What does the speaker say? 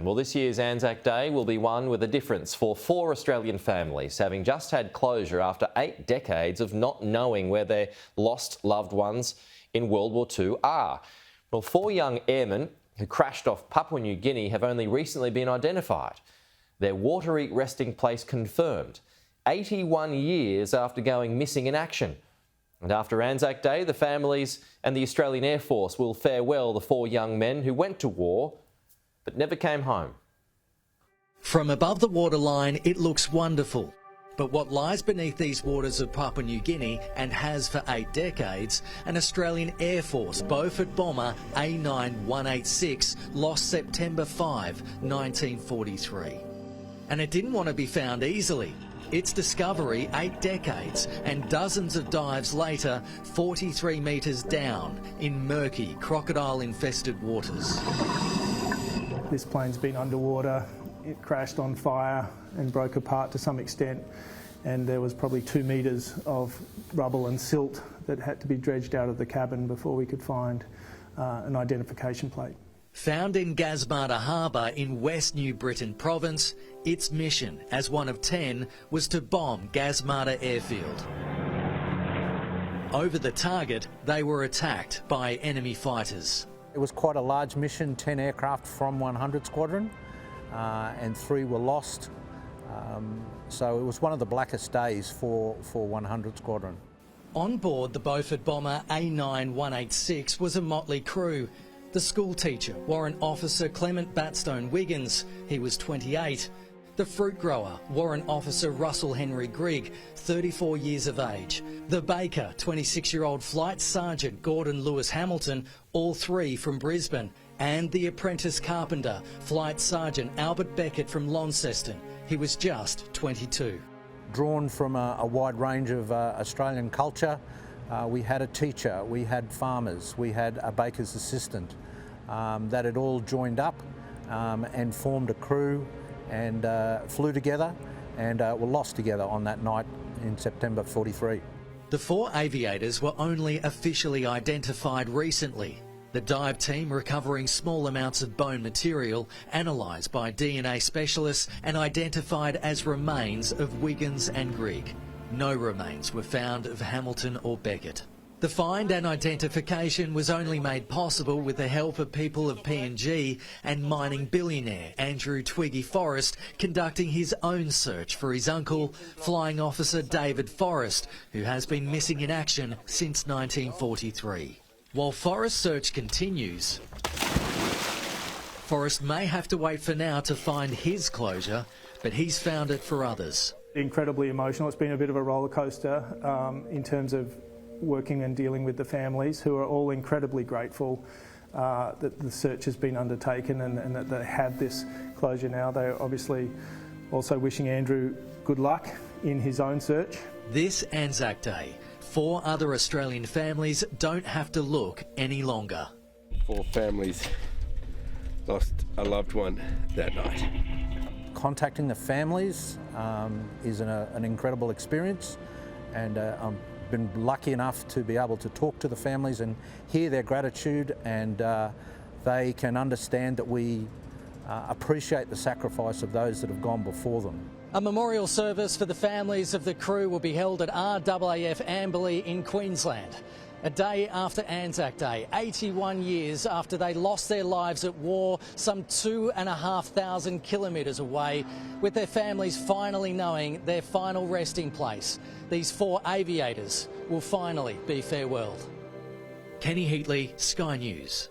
Well, this year's ANZAC Day will be one with a difference for 4 Australian families, having just had closure after 8 decades of not knowing where their lost loved ones in World War II are. Well, 4 young airmen who crashed off Papua New Guinea have only recently been identified. Their watery resting place confirmed, 81 years after going missing in action. And after ANZAC Day, the families and the Australian Air Force will farewell the 4 young men who went to war but never came home. From above the waterline, it looks wonderful. But what lies beneath these waters of Papua New Guinea, and has for 8 decades, an Australian Air Force Beaufort bomber A9186 lost September 5, 1943. And it didn't want to be found easily. Its discovery 8 decades and dozens of dives later, 43 metres down in murky, crocodile-infested waters. This plane's been underwater, it crashed on fire and broke apart to some extent, and there was probably 2 metres of rubble and silt that had to be dredged out of the cabin before we could find an identification plate. Found in Gasmata Harbour in West New Britain Province, its mission, as one of 10, was to bomb Gasmata Airfield. Over the target, they were attacked by enemy fighters. It was quite a large mission, 10 aircraft from 100 Squadron, and 3 were lost. So it was one of the blackest days for 100 Squadron. On board the Beaufort bomber A9186 was a motley crew. The school teacher, Warrant Officer Clement Batstone Wiggins, he was 28. The fruit grower, Warrant Officer Russell Henry Grigg, 34 years of age. The baker, 26-year-old Flight Sergeant Gordon Lewis Hamilton, all 3 from Brisbane. And the apprentice carpenter, Flight Sergeant Albert Beckett from Launceston. He was just 22. Drawn from a wide range of Australian culture, we had a teacher, we had farmers, we had a baker's assistant that had all joined up and formed a crew and flew together and were lost together on that night in September 43. The 4 aviators were only officially identified recently. The dive team recovering small amounts of bone material analysed by DNA specialists and identified as remains of Wiggins and Grigg. No remains were found of Hamilton or Beckett. The find and identification was only made possible with the help of people of PNG and mining billionaire Andrew Twiggy Forrest conducting his own search for his uncle, Flying Officer David Forrest, who has been missing in action since 1943. While Forrest's search continues, Forrest may have to wait for now to find his closure, but he's found it for others. Incredibly emotional. It's been a bit of a rollercoaster in terms of working and dealing with the families, who are all incredibly grateful that the search has been undertaken and that they have this closure now. They're obviously also wishing Andrew good luck in his own search. This ANZAC Day, 4 other Australian families don't have to look any longer. 4 families lost a loved one that night. Contacting the families is an incredible experience, and I've been lucky enough to be able to talk to the families and hear their gratitude, and they can understand that we appreciate the sacrifice of those that have gone before them. A memorial service for the families of the crew will be held at RAAF Amberley in Queensland. A day after ANZAC Day, 81 years after they lost their lives at war, some 2,500 kilometres away, with their families finally knowing their final resting place. These 4 aviators will finally be farewelled. Kenny Heatley, Sky News.